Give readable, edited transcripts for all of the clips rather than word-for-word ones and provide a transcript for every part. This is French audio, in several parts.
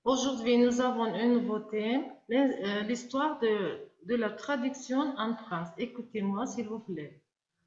Aujourd'hui, nous avons un nouveau thème, l'histoire de la traduction en France. Écoutez-moi, s'il vous plaît.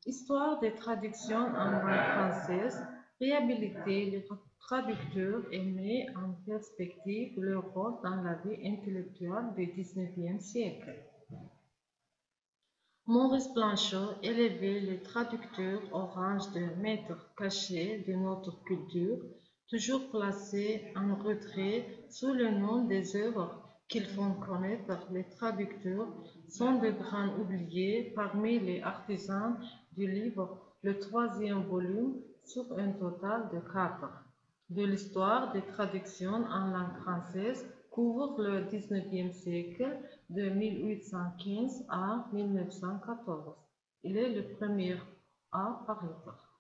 Histoire des traductions en langue française, réhabiliter les traducteurs et met en perspective leur rôle dans la vie intellectuelle du XIXe siècle. Maurice Blanchot élevait les traducteurs au rang de maîtres cachés de notre culture, toujours placés en retrait sous le nom des œuvres qu'ils font connaître. Les traducteurs sont de grands oubliés parmi les artisans du livre, le troisième volume sur un total de 4 de l'histoire des traductions en langue française couvre le XIXe siècle de 1815 à 1914. Il est le premier à paraître.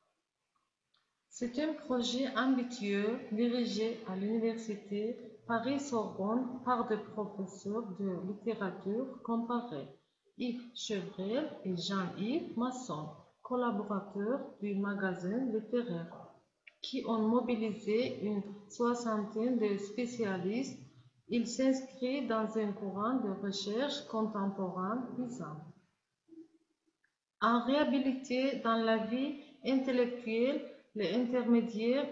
C'est un projet ambitieux dirigé à l'université Paris-Sorbonne par des professeurs de littérature comparée, Yves Chevrel et Jean-Yves Masson, collaborateurs du magazine littéraire, qui ont mobilisé une soixantaine de spécialistes. Il s'inscrit dans un courant de recherche contemporain puissant. À réhabiliter dans la vie intellectuelle les intermédiaires,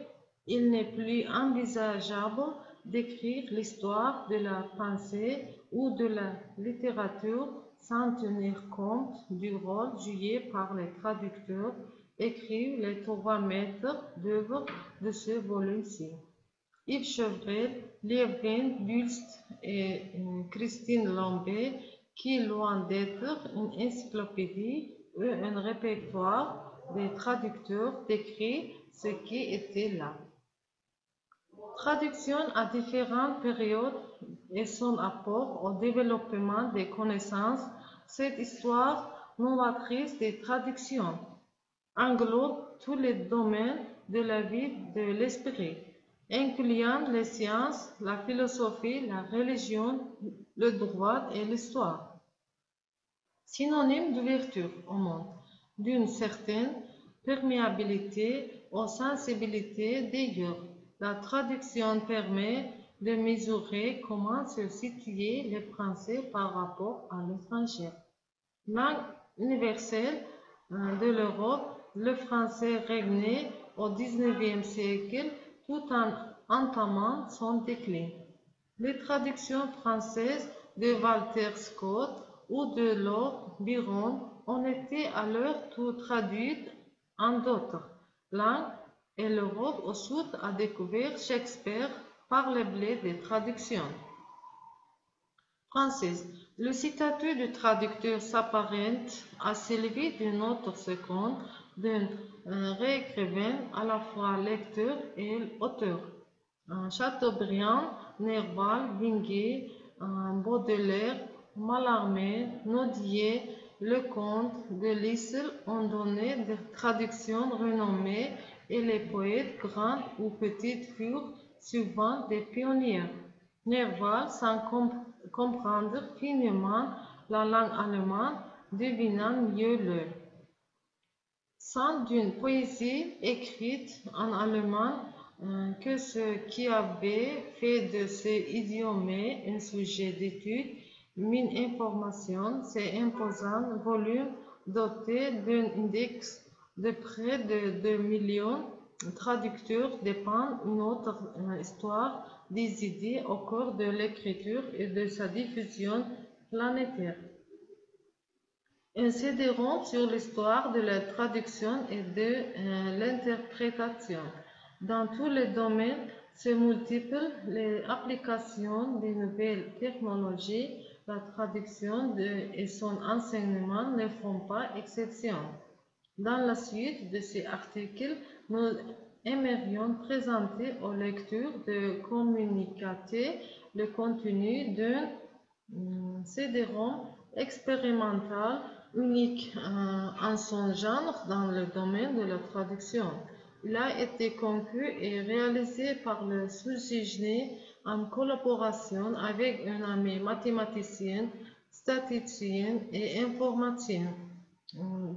il n'est plus envisageable d'écrire l'histoire de la pensée ou de la littérature sans tenir compte du rôle joué par les traducteurs, écrivent les trois maîtres d'œuvre de ce volume-ci. Yves Chevrel, Liévin Dulst et Christine Lambert, qui, loin d'être une encyclopédie ou un répertoire des traducteurs, décrit ce qui était là. Traduction à différentes périodes et son apport au développement des connaissances, cette histoire novatrice des traductions englobe tous les domaines de la vie de l'esprit, incluant les sciences, la philosophie, la religion, le droit et l'histoire. Synonyme d'ouverture au monde, d'une certaine perméabilité aux sensibilités d'ailleurs. La traduction permet de mesurer comment se situaient les Français par rapport à l'étranger. Langue universelle de l'Europe, le français régnait au XIXe siècle tout en entamant son déclin. Les traductions françaises de Walter Scott ou de Lord Byron ont été à leur tour traduites en d'autres langues et l'Europe au sud a découvert Shakespeare par le biais des traductions françaises. Le statut de traducteur s'apparente à celui d'un autre second, d'un réécrivain à la fois lecteur et auteur. Chateaubriand, Nerval, Vinguet, Baudelaire, Mallarmé, Nodier, Lecomte de Lisle ont donné des traductions renommées et les poètes grands ou petits furent souvent des pionniers. Nerval, sans comprendre finement la langue allemande, devinant mieux le sens d'une poésie écrite en allemand que ce qui avait fait de ces idiomes un sujet d'étude, une information, ces imposants volumes dotés d'un index de près de 2 millions de traducteurs dépendent une autre histoire des idées au cours de l'écriture et de sa diffusion planétaire. Insisterons sur l'histoire de la traduction et de l'interprétation. Dans tous les domaines se multiplient les applications des nouvelles technologies. La traduction et son enseignement ne font pas exception. Dans la suite de ces articles, nous aimerions présenter aux lecteurs de communiquer le contenu d'un CD-ROM expérimental unique en son genre dans le domaine de la traduction. Il a été conçu et réalisé par le sous-génie en collaboration avec un ami mathématicien, statisticien et informaticien,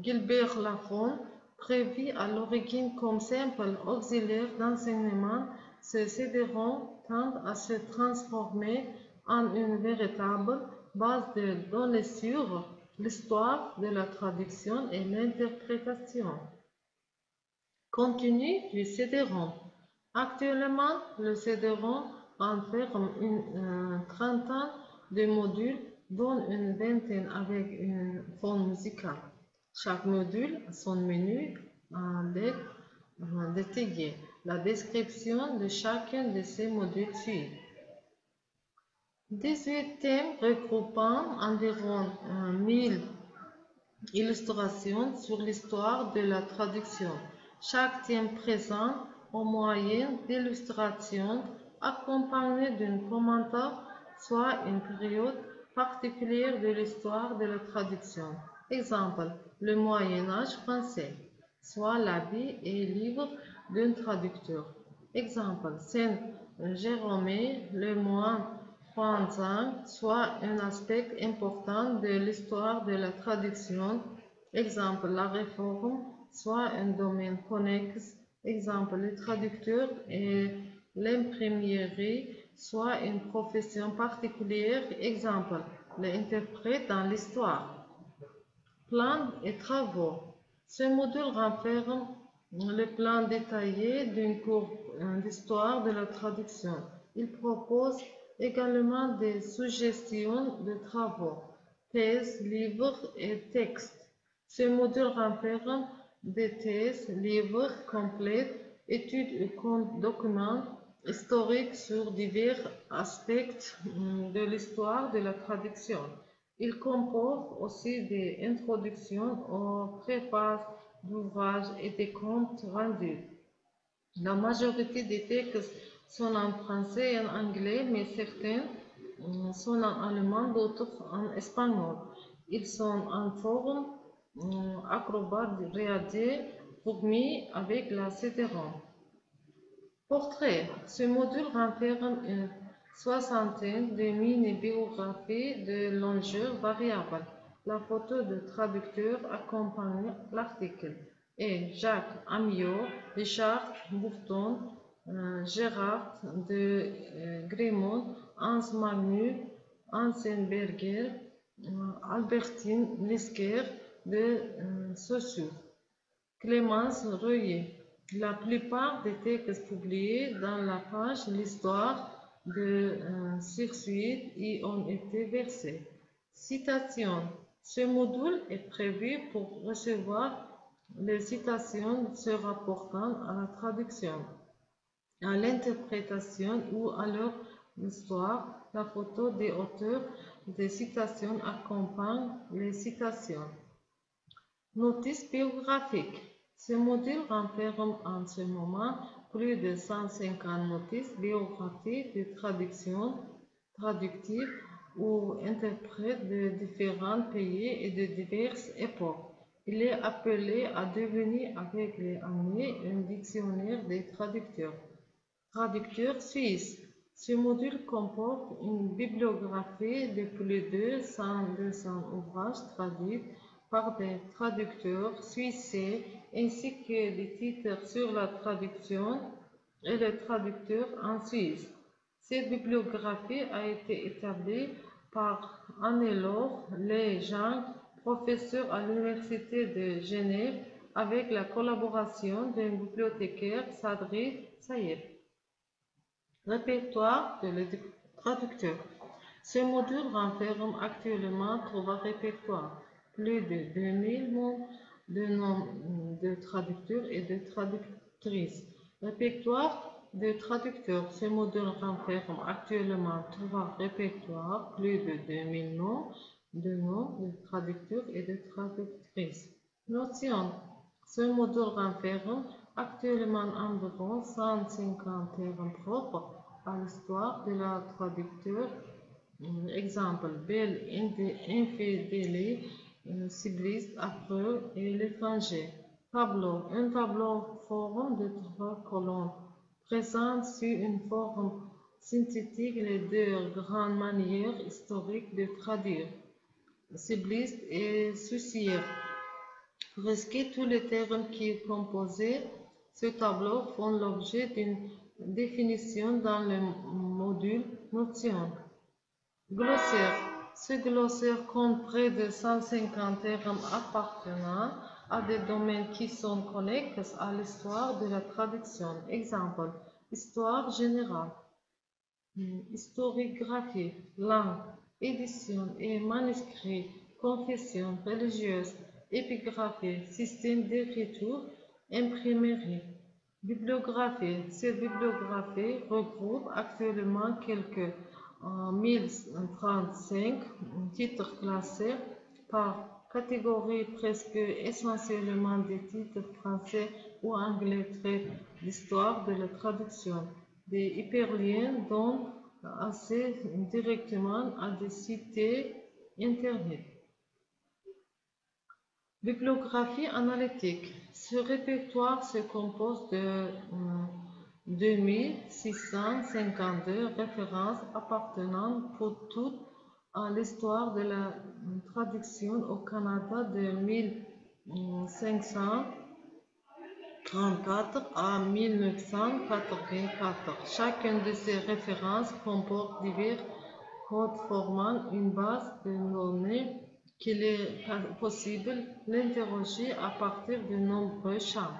Gilbert Lafon, prévu à l'origine comme simple auxiliaire d'enseignement. ce CD-ROM tend à se transformer en une véritable base de données sur l'histoire de la traduction et l'interprétation. Contenu du CD-ROM. Actuellement, le CD-ROM enferme une trentaine de modules, dont une vingtaine avec une forme musicale. Chaque module a son menu détaillé. La description de chacun de ces modules suit. 18 thèmes regroupant environ 1000 illustrations sur l'histoire de la traduction. Chaque thème présente en moyenne d'illustrations accompagnées d'un commentaire, soit une période particulière de l'histoire de la traduction. Exemple, le Moyen-Âge français, soit la vie et livre d'un traducteur. Exemple, Saint-Jérôme, le moine Huanzang, soit un aspect important de l'histoire de la traduction. Exemple, la réforme, soit un domaine connexe. Exemple, le traducteur et l'imprimerie, soit une profession particulière. Exemple, l'interprète dans l'histoire. Plan et travaux. Ce module renferme le plan détaillé d'un cours d'histoire de la traduction. Il propose également des suggestions de travaux, thèses, livres et textes. Ce module renferme des thèses, livres complets, études et documents historiques sur divers aspects de l'histoire de la traduction. Il comporte aussi des introductions aux préfaces d'ouvrages et des comptes rendus. La majorité des textes sont en français et en anglais, mais certains sont en allemand, d'autres en espagnol. Ils sont en forme Acrobat Reader fourni avec la CD-ROM. Portrait. Ce module renferme une soixantaine de mini-biographies de longueur variable. La photo de traducteur accompagne l'article. Et Jacques Amiot, Richard Bourton, Gérard de Grémont, Hans Magnus, Hansenberger, Albertine Lisker de Saussure, Clémence Royer. La plupart des textes publiés dans la page L'histoire de Circuit y ont été versés. Citation. Ce module est prévu pour recevoir les citations se rapportant à la traduction, à l'interprétation ou à leur histoire. La photo des auteurs des citations accompagne les citations. Notices biographiques. Ce module renferme en ce moment plus de 150 notices biographiques de traductifs ou interprètes de différents pays et de diverses époques. Il est appelé à devenir avec les années un dictionnaire des traducteurs. Traducteurs suisses. Ce module comporte une bibliographie de plus de 200 ouvrages traduits par des traducteurs suisses ainsi que des titres sur la traduction et les traducteurs en Suisse. Cette bibliographie a été établie par Anne-Laure Lejean, professeur à l'Université de Genève, avec la collaboration d'un bibliothécaire, Sadri Sayed. Répertoire de traducteurs. Ce module renferme actuellement 3 répertoires, plus de 2000 mots de noms de traducteurs et de traductrices. Répertoire de traducteurs. Ce module renferme actuellement 3 répertoires, plus de 2000 noms de traducteurs et de traductrices. Notion. Ce module renferme actuellement environ 150 termes propres à l'histoire de la traduction. Exemple, belle, infidèle, cibliste, affreux et l'étranger. Tableau. Un tableau forme de 3 colonnes présente sur une forme synthétique les 2 grandes manières historiques de traduire, cibliste et suicidaire. Presque tous les termes qui composaient ce tableau font l'objet d'une définition dans le module Notion. Glossaire. Ce glossaire compte près de 150 termes appartenant à des domaines qui sont connexes à l'histoire de la traduction. Exemple, histoire générale, historiographie, langue, édition et manuscrit, confession religieuse, épigraphie, système d'écriture, imprimerie. Bibliographie. Ces bibliographies regroupent actuellement quelques 1035 titres classés par catégorie, presque essentiellement des titres français ou anglais traitent d'histoire de la traduction. Des hyperliens donnent accès directement à des sites internet. Bibliographie analytique. Ce répertoire se compose de 2652 références appartenant pour toutes à l'histoire de la traduction au Canada de 1534 à 1984. Chacune de ces références comporte divers codes formant une base de données qu'il est possible d'interroger à partir de nombreux champs.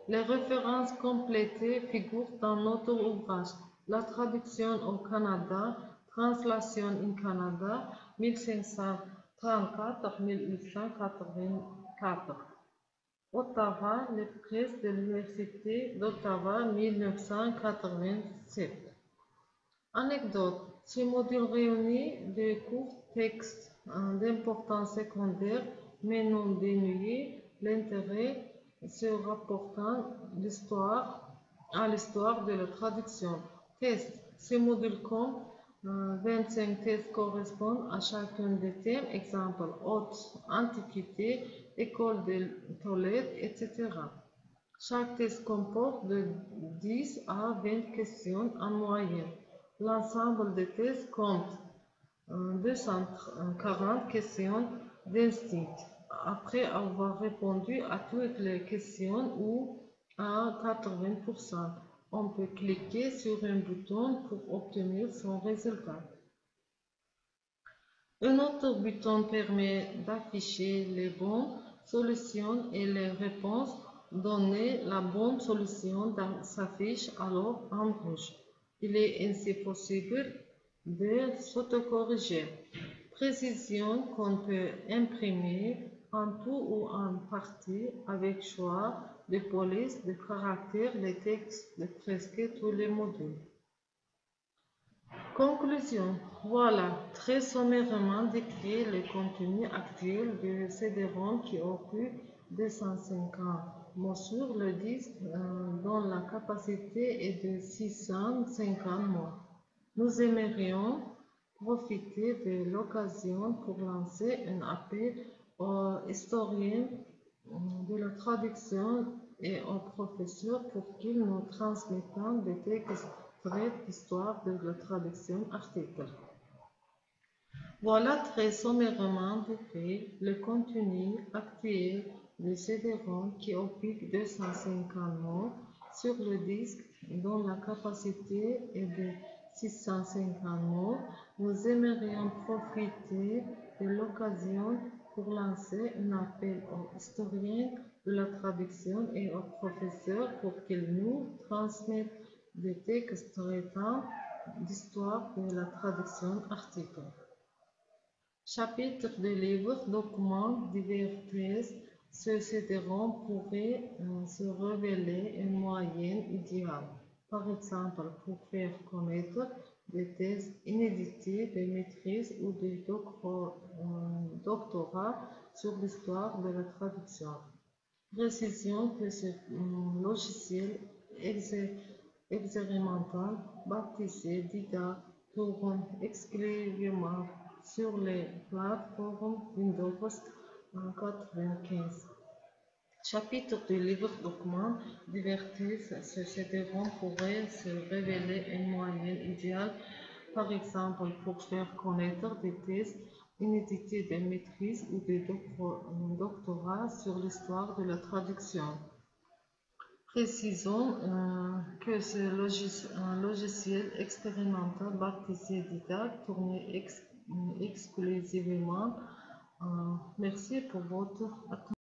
Les références complétées figurent dans notre ouvrage La traduction au Canada, Translation in Canada, 1534-1884. Ottawa, les presses de l'Université d'Ottawa, 1987. Anecdote. Ce module réunit des courts textes d'importance secondaire, mais non dénués l'intérêt se rapportant à l'histoire de la traduction. Test. Ce module compte 25 tests correspondent à chacun des thèmes, exemple haute antiquité, école de Tolède, etc. Chaque test comporte de 10 à 20 questions en moyenne. L'ensemble des tests compte 240 questions d'instinct. Après avoir répondu à toutes les questions ou à 80%, on peut cliquer sur un bouton pour obtenir son résultat. Un autre bouton permet d'afficher les bonnes solutions et les réponses données. La bonne solution s'affiche alors en rouge. Il est ainsi possible de s'autocorriger. Précision qu'on peut imprimer en tout ou en partie avec choix de police de caractère les textes de presque tous les modules. Conclusion. Voilà, très sommairement décrit le contenu actuel du CD-ROM qui occupe 250 mots sur le disque dont la capacité est de 650 mots. Nous aimerions profiter de l'occasion pour lancer un appel aux historiens de la traduction et aux professeurs pour qu'ils nous transmettent des textes d'histoire de la traduction article. Voilà très sommairement décrit le contenu actuel du CD-ROM qui occupe 250 mots sur le disque dont la capacité est de 650 mots. Nous aimerions profiter de l'occasion pour lancer un appel aux historiens de la traduction et aux professeurs pour qu'ils nous transmettent des textes traitant d'histoire de la traduction article. Chapitre de livres, documents, divers tests. Ce CD-ROM pourrait se révéler un moyen idéal. Par exemple, pour faire connaître des thèses inédités de maîtrise ou de doctorat sur l'histoire de la traduction. Précision que ce logiciel expérimental baptisé DIDA tourne exclusivement sur les plateformes Windows 95. Chapitre du livre document divers tests. Ce CD-ROM pourrait se révéler un moyen idéal, par exemple pour faire connaître des thèses inédités de maîtrise ou de doctorat sur l'histoire de la traduction. Précisons que ce un logiciel expérimental baptisé Didact tourné exclusivement. Merci pour votre attention.